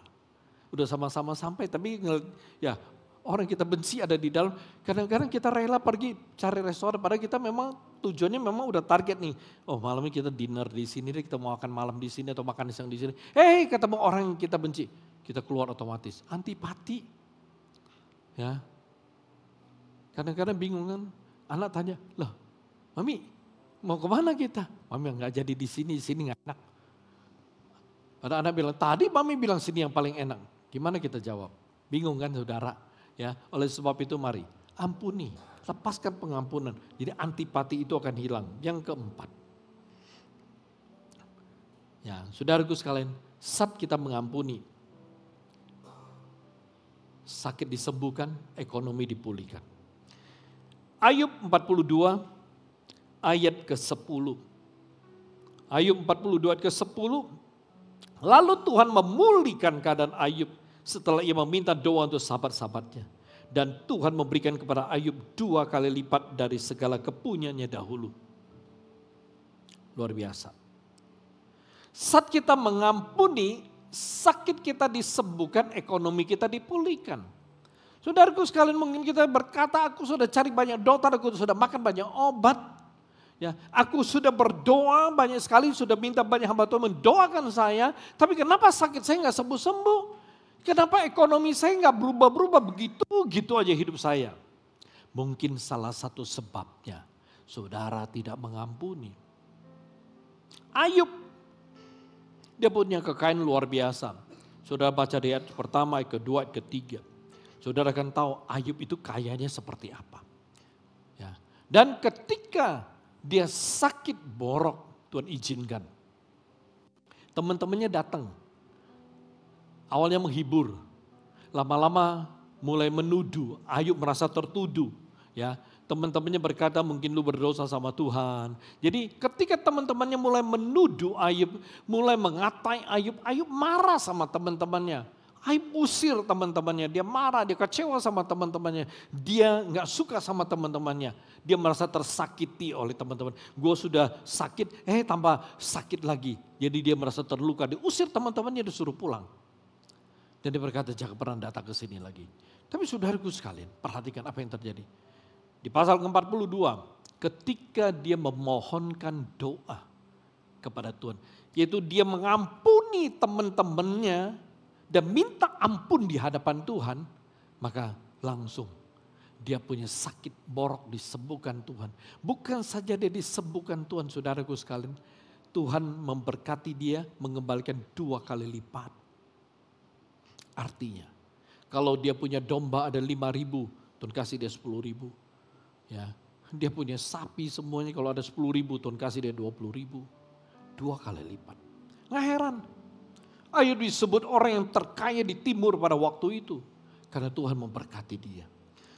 Udah sama-sama sampai, tapi ya orang kita benci ada di dalam. Kadang-kadang kita rela pergi cari restoran, padahal kita memang tujuannya memang udah target nih. Oh malam ini kita dinner di sini, kita mau makan malam di sini atau makan siang di sini. Ketemu orang yang kita benci, kita keluar otomatis. Antipati. Ya. Kadang-kadang bingung kan, anak tanya, loh mami mau kemana kita? Mami nggak jadi di sini nggak enak. Ada anak bilang, tadi mami bilang sini yang paling enak. Gimana kita jawab? Bingung kan saudara? Ya, oleh sebab itu mari ampuni, lepaskan pengampunan. Jadi antipati itu akan hilang. Yang keempat. Ya, saudaraku sekalian, saat kita mengampuni, sakit disembuhkan, ekonomi dipulihkan. Ayub 42 ayat ke-10. Ayub 42 ayat ke-10. Lalu Tuhan memulihkan keadaan Ayub setelah ia meminta doa untuk sahabat-sahabatnya. Dan Tuhan memberikan kepada Ayub 2 kali lipat dari segala kepunyaannya dahulu. Luar biasa. Saat kita mengampuni, sakit kita disembuhkan, ekonomi kita dipulihkan. Saudaraku sekalian, mungkin kita berkata, aku sudah cari banyak dokter, aku sudah makan banyak obat. Ya, aku sudah berdoa banyak sekali, sudah minta banyak hamba Tuhan mendoakan saya, tapi kenapa sakit saya nggak sembuh-sembuh? Kenapa ekonomi saya nggak berubah-berubah, begitu aja hidup saya? Mungkin salah satu sebabnya, saudara tidak mengampuni. Ayub, dia punya kekayaan luar biasa. Saudara baca di ayat pertama, ayat kedua, ayat ketiga. Saudara akan tahu Ayub itu kayanya seperti apa. Ya. Dan ketika dia sakit borok, Tuhan izinkan. Teman-temannya datang. Awalnya menghibur. Lama-lama mulai menuduh. Ayub merasa tertuduh. Ya, teman-temannya berkata mungkin lu berdosa sama Tuhan. Jadi ketika teman-temannya mulai menuduh Ayub, mulai mengatai Ayub, Ayub marah sama teman-temannya. Ayub usir teman-temannya, dia marah, dia kecewa sama teman-temannya. Dia gak suka sama teman-temannya. Dia merasa tersakiti oleh teman-teman. Gue sudah sakit, tambah sakit lagi. Jadi dia merasa terluka, diusir teman-temannya, disuruh pulang. Dan dia berkata jangan pernah datang ke sini lagi. Tapi saudaraku sekalian, perhatikan apa yang terjadi. Di pasal ke-42, ketika dia memohonkan doa kepada Tuhan. Yaitu dia mengampuni teman-temannya dan minta ampun di hadapan Tuhan. Maka langsung dia punya sakit borok disembuhkan Tuhan. Bukan saja dia disembuhkan Tuhan, saudaraku sekalian. Tuhan memberkati dia mengembalikan 2 kali lipat. Artinya, kalau dia punya domba ada 5.000, Tuhan kasih dia 10.000. Ya, dia punya sapi semuanya, kalau ada 10.000, Tuhan kasih dia 20.000. 2 kali lipat. Nggak heran. Ayub disebut orang yang terkaya di timur pada waktu itu. Karena Tuhan memberkati dia.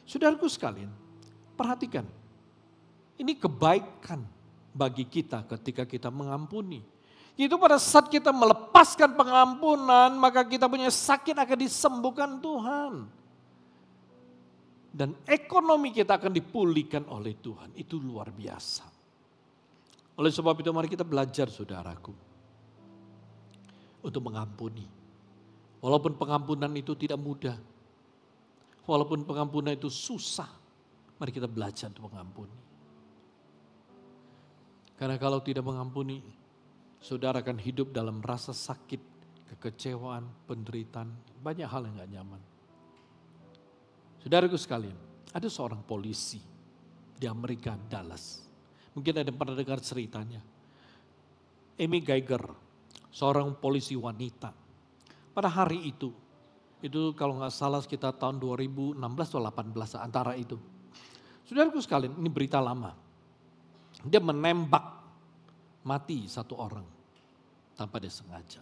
Saudaraku sekalian, perhatikan. Ini kebaikan bagi kita ketika kita mengampuni. Itu pada saat kita melepaskan pengampunan, maka kita punya sakit akan disembuhkan Tuhan. Dan ekonomi kita akan dipulihkan oleh Tuhan. Itu luar biasa. Oleh sebab itu mari kita belajar saudaraku. Untuk mengampuni. Walaupun pengampunan itu tidak mudah. Walaupun pengampunan itu susah. Mari kita belajar untuk mengampuni. Karena kalau tidak mengampuni, saudara akan hidup dalam rasa sakit, kekecewaan, penderitaan. Banyak hal yang gak nyaman. Saudaraku sekalian, ada seorang polisi di Amerika, Dallas. Mungkin ada yang pernah dengar ceritanya. Amy Geiger, seorang polisi wanita. Pada hari itu kalau nggak salah sekitar tahun 2016 atau 2018 antara itu. Saudaraku sekalian, ini berita lama. Dia menembak mati 1 orang tanpa dia sengaja.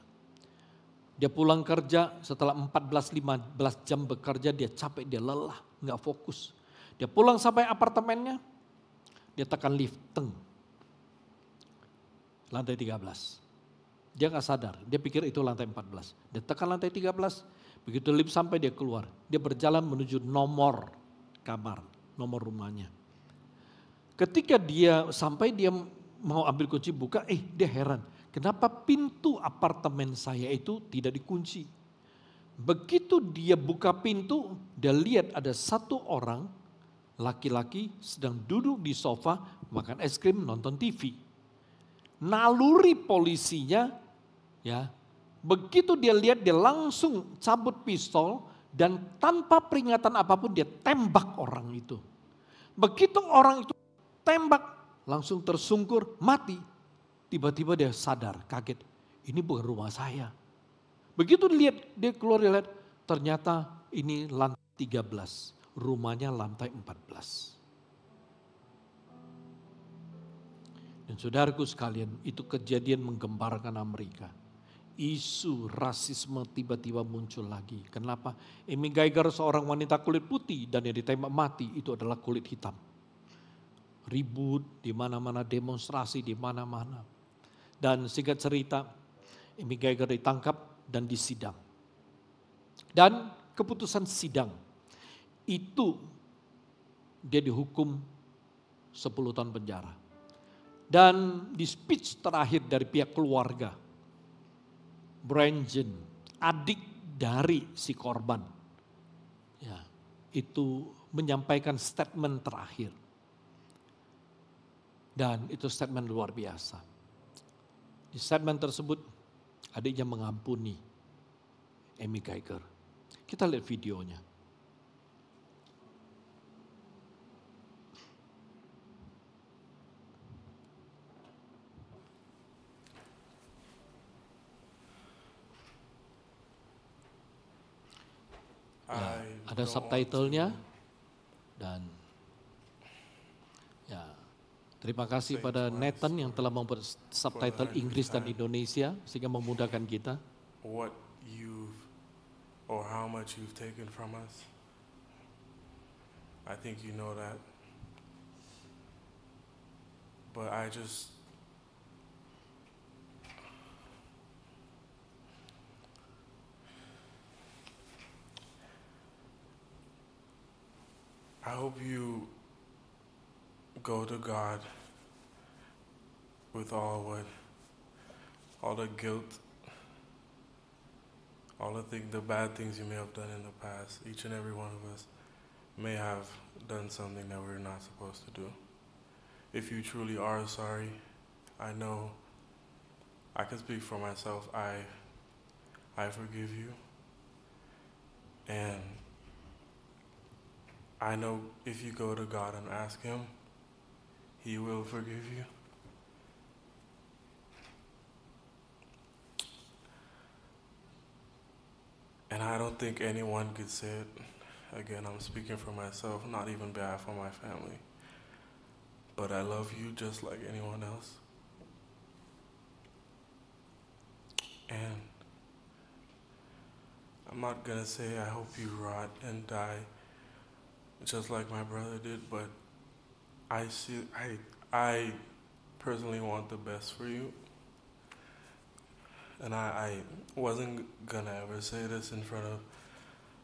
Dia pulang kerja setelah 14-15 jam bekerja, dia capek, dia lelah, nggak fokus. Dia pulang sampai apartemennya, dia tekan lift, lantai 13. Dia nggak sadar, dia pikir itu lantai 14. Dia tekan lantai 13, begitu lift sampai dia keluar. Dia berjalan menuju nomor kamar, nomor rumahnya. Ketika dia sampai, dia mau ambil kunci buka, dia heran. Kenapa pintu apartemen saya itu tidak dikunci? Begitu dia buka pintu, dia lihat ada 1 orang laki-laki sedang duduk di sofa makan es krim nonton TV. Naluri polisinya, ya, begitu dia lihat dia langsung cabut pistol dan tanpa peringatan apapun dia tembak orang itu. Begitu orang itu tembak langsung tersungkur mati. Tiba-tiba dia sadar, kaget. Ini bukan rumah saya. Begitu dia keluar, dia lihat ternyata ini lantai 13. Rumahnya lantai 14. Dan saudaraku sekalian, itu kejadian menggemparkan Amerika. Isu rasisme tiba-tiba muncul lagi. Kenapa? Amy Geiger seorang wanita kulit putih dan yang ditembak mati itu adalah kulit hitam. Ribut di mana-mana, demonstrasi di mana-mana. Dan singkat cerita, Amy Geiger ditangkap dan disidang. Dan keputusan sidang itu dia dihukum 10 tahun penjara. Dan di speech terakhir dari pihak keluarga, Brangen, adik dari si korban, ya, itu menyampaikan statement terakhir. Dan itu statement luar biasa. Di statement tersebut, adiknya mengampuni Amy Geiger. Kita lihat videonya. ada subtitlenya dan ya terima kasih pada Nathan yang telah membuat subtitle Inggris dan Indonesia sehingga memudahkan kita. What you've or how much you've taken from us. I think you know that. But I hope you go to God with all the guilt, all the bad things you may have done in the past. Each and every one of us may have done something that we're not supposed to do. If you truly are sorry, I know I can speak for myself. I forgive you. And I know if you go to God and ask Him, He will forgive you. And I don't think anyone could say it. Again, I'm speaking for myself, not even behalf of my family. But I love you just like anyone else. And I'm not gonna say I hope you rot and die just like my brother did, but I personally want the best for you. And I wasn't gonna ever say this in front of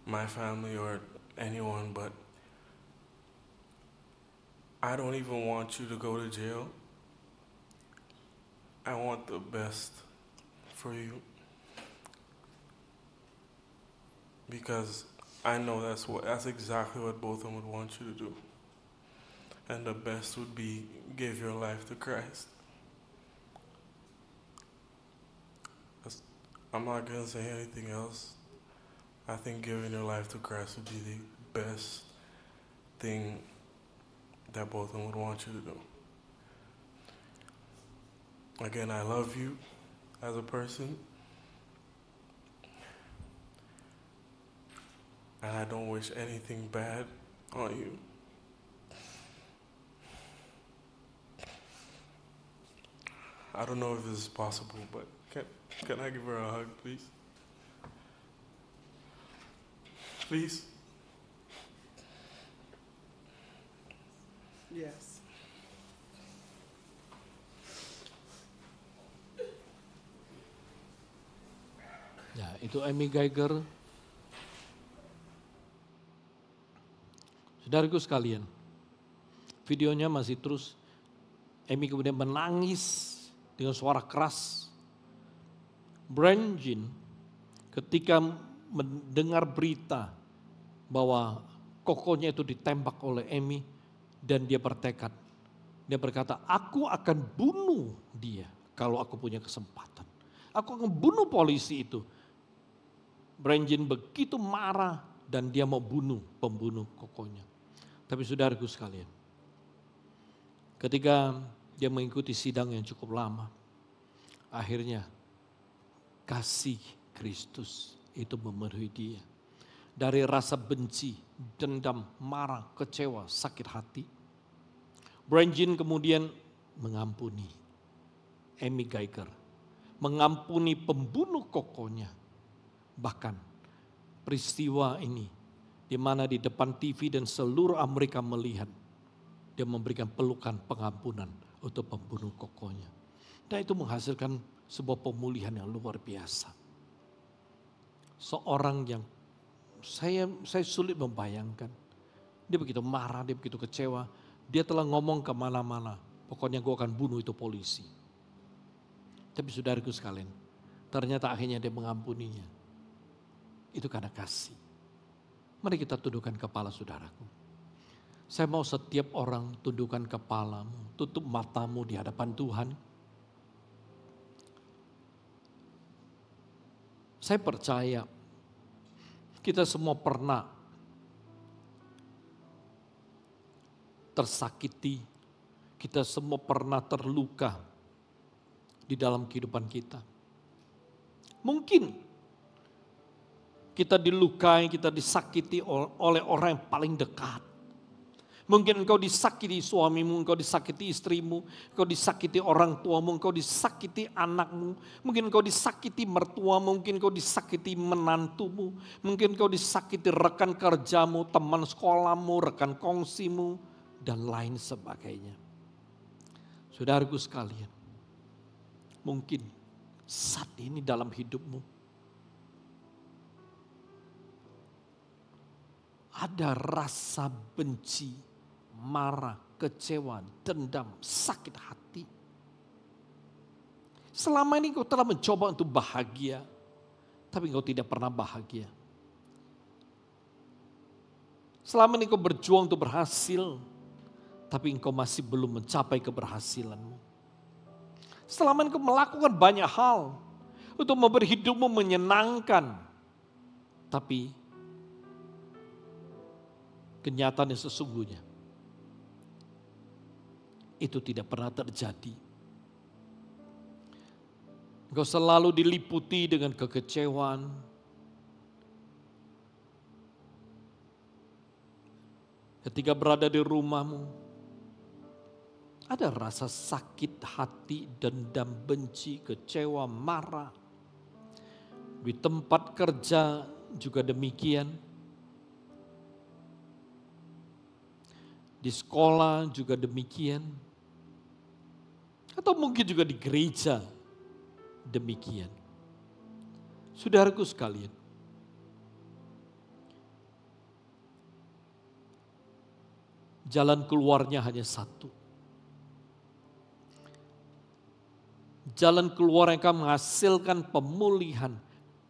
my family or anyone, but I don't even want you to go to jail. I want the best for you. Because I know that's exactly what both of them would want you to do. And the best would be give your life to Christ. I'm not gonna say anything else. I think giving your life to Christ would be the best thing that both of them would want you to do. Again, I love you as a person. And I don't wish anything bad on you. I don't know if this is possible, but can I give her a hug, please? Please? Yes. Ya, itu Amy Geiger. Saudaraku sekalian, videonya masih terus. Amy kemudian menangis dengan suara keras. Branjin ketika mendengar berita bahwa kokonya itu ditembak oleh Amy dan dia bertekad. Dia berkata, aku akan bunuh dia kalau aku punya kesempatan. Aku akan bunuh polisi itu. Branjin begitu marah dan dia mau bunuh pembunuh kokonya. Tapi saudaraku sekalian, ketika dia mengikuti sidang yang cukup lama, akhirnya kasih Kristus itu memenuhi dia. Dari rasa benci, dendam, marah, kecewa, sakit hati, Branjin kemudian mengampuni Amy Geiger, mengampuni pembunuh kokonya. Bahkan peristiwa ini di mana di depan TV dan seluruh Amerika melihat, dia memberikan pelukan pengampunan untuk pembunuh kokonya. Dan itu menghasilkan sebuah pemulihan yang luar biasa. Seorang yang saya sulit membayangkan. Dia begitu marah, dia begitu kecewa. Dia telah ngomong kemana-mana, pokoknya gue akan bunuh itu polisi. Tapi saudaraku sekalian, ternyata akhirnya dia mengampuninya. Itu karena kasih. Mari kita tundukkan kepala saudaraku. Saya mau setiap orang tundukkan kepalamu, tutup matamu di hadapan Tuhan. Saya percaya kita semua pernah tersakiti, kita semua pernah terluka di dalam kehidupan kita. Mungkin Kita dilukai, kita disakiti oleh orang yang paling dekat. Mungkin engkau disakiti suamimu, engkau disakiti istrimu, engkau disakiti orang tuamu, engkau disakiti anakmu. Mungkin engkau disakiti mertuamu, mungkin engkau disakiti menantumu. Mungkin engkau disakiti rekan kerjamu, teman sekolahmu, rekan kongsimu, dan lain sebagainya. Saudaraku sekalian, mungkin saat ini dalam hidupmu ada rasa benci, marah, kecewa, dendam, sakit hati. Selama ini engkau telah mencoba untuk bahagia, tapi engkau tidak pernah bahagia. Selama ini engkau berjuang untuk berhasil, tapi engkau masih belum mencapai keberhasilanmu. Selama ini engkau melakukan banyak hal untuk memberi hidupmu menyenangkan, tapi kenyataannya sesungguhnya itu tidak pernah terjadi. Engkau selalu diliputi dengan kekecewaan, ketika berada di rumahmu, ada rasa sakit hati, dendam, benci, kecewa, marah. Di tempat kerja juga demikian. Di sekolah juga demikian. Atau mungkin juga di gereja demikian. Saudaraku sekalian, jalan keluarnya hanya satu. Jalan keluar yang akan menghasilkan pemulihan,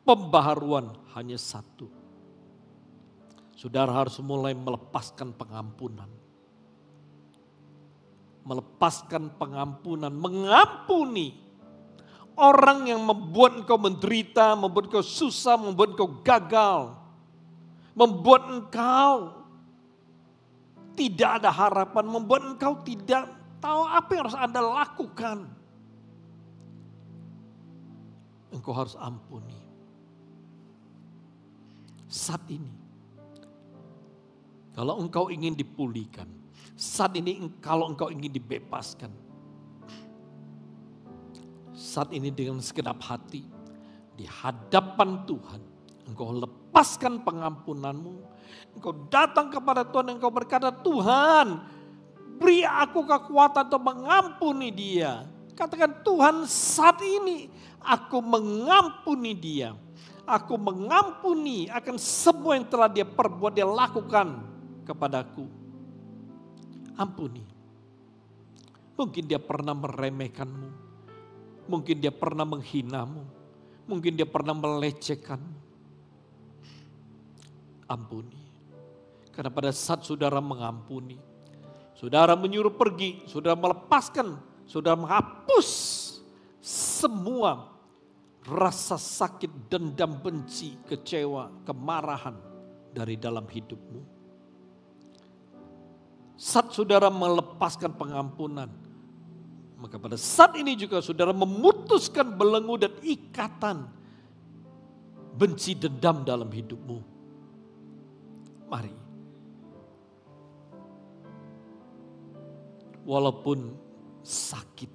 pembaharuan hanya satu. Saudara harus mulai melepaskan pengampunan. Melepaskan pengampunan, mengampuni orang yang membuat engkau menderita, membuat engkau susah, membuat engkau gagal, membuat engkau tidak ada harapan, membuat engkau tidak tahu apa yang harus Anda lakukan. Engkau harus ampuni. Saat ini, kalau engkau ingin dipulihkan, saat ini kalau engkau ingin dibebaskan, saat ini dengan segenap hati di hadapan Tuhan, engkau lepaskan pengampunanmu, engkau datang kepada Tuhan, engkau berkata, Tuhan, beri aku kekuatan untuk mengampuni dia. Katakan, Tuhan, saat ini aku mengampuni dia. Aku mengampuni akan semua yang telah dia perbuat, dia lakukan kepadaku. Ampuni. Mungkin dia pernah meremehkanmu. Mungkin dia pernah menghinamu. Mungkin dia pernah melecehkanmu. Ampuni. Karena pada saat saudara mengampuni, saudara menyuruh pergi, saudara melepaskan, saudara menghapus semua rasa sakit, dendam, benci, kecewa, kemarahan dari dalam hidupmu. Saat saudara melepaskan pengampunan, maka pada saat ini juga saudara memutuskan belenggu dan ikatan benci, dendam dalam hidupmu. Mari. Walaupun sakit,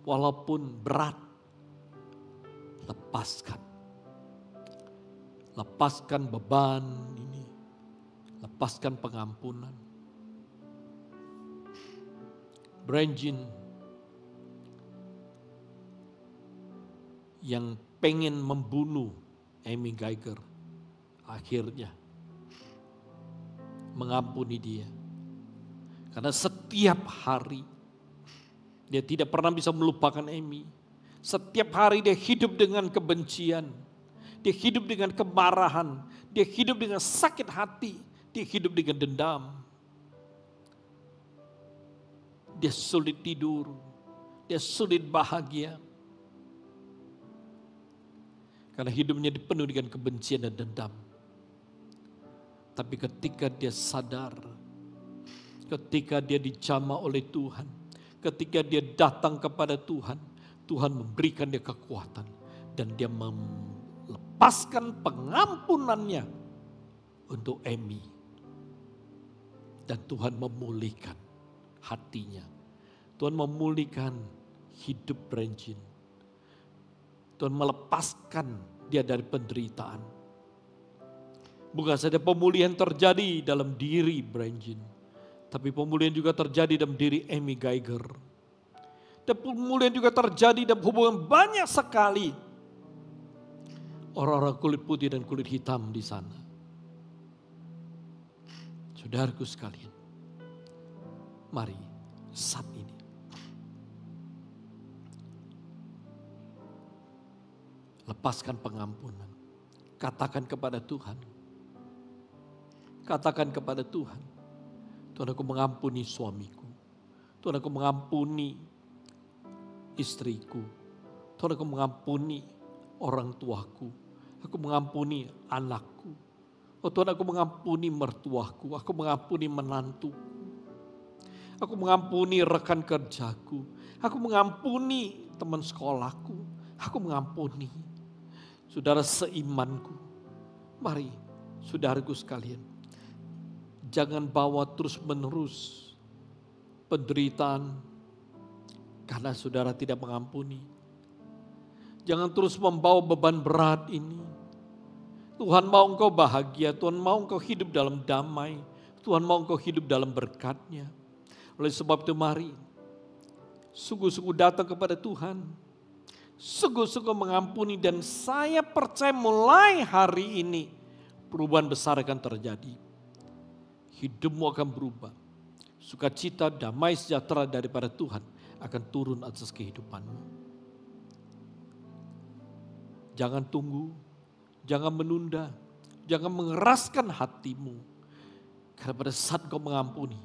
walaupun berat, lepaskan. Lepaskan beban ini, lepaskan pengampunan. Branjin yang pengen membunuh Amy Geiger akhirnya mengampuni dia. Karena setiap hari dia tidak pernah bisa melupakan Amy. Setiap hari dia hidup dengan kebencian, dia hidup dengan kemarahan, dia hidup dengan sakit hati, dia hidup dengan dendam. Dia sulit tidur, dia sulit bahagia. Karena hidupnya dipenuhi dengan kebencian dan dendam. Tapi ketika dia sadar, ketika dia dijamah oleh Tuhan, ketika dia datang kepada Tuhan, Tuhan memberikan dia kekuatan dan dia melepaskan pengampunannya untuk Emi. Dan Tuhan memulihkan hatinya. Tuhan memulihkan hidup Branjin. Tuhan melepaskan dia dari penderitaan. Bukan saja pemulihan terjadi dalam diri Branjin, tapi pemulihan juga terjadi dalam diri Emi Geiger. Dan pemulihan juga terjadi dalam hubungan banyak sekali orang-orang kulit putih dan kulit hitam di sana. Saudaraku sekalian, mari saat ini lepaskan pengampunan. Katakan kepada Tuhan. Katakan kepada Tuhan. Tuhan, aku mengampuni suamiku. Tuhan, aku mengampuni istriku. Tuhan, aku mengampuni orang tuaku. Aku mengampuni anakku. Oh Tuhan, aku mengampuni mertuaku. Aku mengampuni menantuku. Aku mengampuni rekan kerjaku. Aku mengampuni teman sekolahku. Aku mengampuni saudara seimanku. Mari saudaraku sekalian. Jangan bawa terus menerus penderitaan karena saudara tidak mengampuni. Jangan terus membawa beban berat ini. Tuhan mau engkau bahagia, Tuhan mau engkau hidup dalam damai. Tuhan mau engkau hidup dalam berkat-Nya. Oleh sebab itu mari sungguh-sungguh datang kepada Tuhan. Sungguh-sungguh mengampuni dan saya percaya mulai hari ini perubahan besar akan terjadi. Hidupmu akan berubah. Sukacita, damai, sejahtera daripada Tuhan akan turun atas kehidupanmu. Jangan tunggu, jangan menunda, jangan mengeraskan hatimu. Karena pada saat kau mengampuni,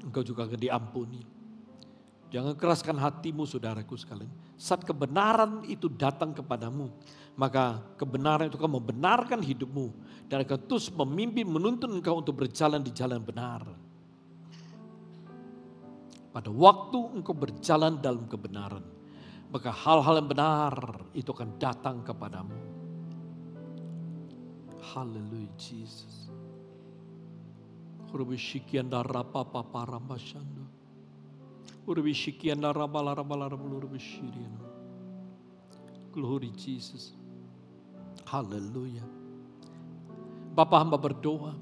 engkau juga akan diampuni. Jangan keraskan hatimu saudaraku sekalian. Saat kebenaran itu datang kepadamu, maka kebenaran itu akan membenarkan hidupmu. Dan akan terus memimpin, menuntun engkau untuk berjalan di jalan benar. Pada waktu engkau berjalan dalam kebenaran, maka hal-hal yang benar itu akan datang kepadamu. Haleluya Jesus. Urubishikian darapa papa ramashando. Urubishikian darapa larapa urubishirian. Glory Jesus. Haleluya. Bapa, hamba berdoa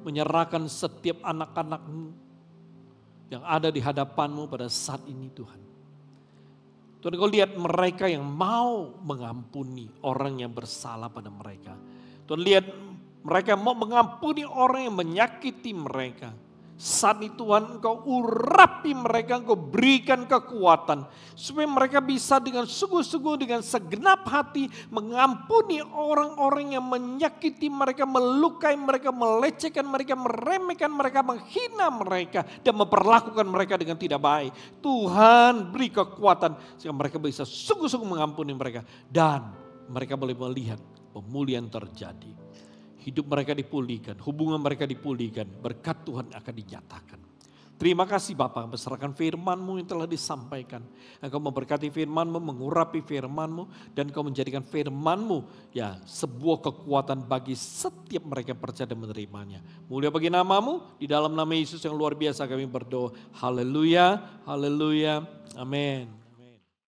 menyerahkan setiap anak-anak-Mu yang ada di hadapan-Mu pada saat ini Tuhan. Tuhan, Kau lihat mereka yang mau mengampuni orang yang bersalah pada mereka. Tuhan, lihat mereka mau mengampuni orang yang menyakiti mereka. Saat itu Tuhan, Engkau urapi mereka, Engkau berikan kekuatan. Supaya mereka bisa dengan sungguh-sungguh, dengan segenap hati mengampuni orang-orang yang menyakiti mereka, melukai mereka, melecehkan mereka, meremehkan mereka, menghina mereka, dan memperlakukan mereka dengan tidak baik. Tuhan beri kekuatan sehingga mereka bisa sungguh-sungguh mengampuni mereka. Dan mereka boleh melihat pemulihan terjadi. Hidup mereka dipulihkan, hubungan mereka dipulihkan, berkat Tuhan akan dinyatakan. Terima kasih Bapa, serahkan firman-Mu yang telah disampaikan. Engkau memberkati firman-Mu, mengurapi firman-Mu, dan Engkau menjadikan firman-Mu ya sebuah kekuatan bagi setiap mereka yang percaya dan menerimanya. Mulia bagi nama-Mu, di dalam nama Yesus yang luar biasa kami berdoa. Haleluya, haleluya, amin.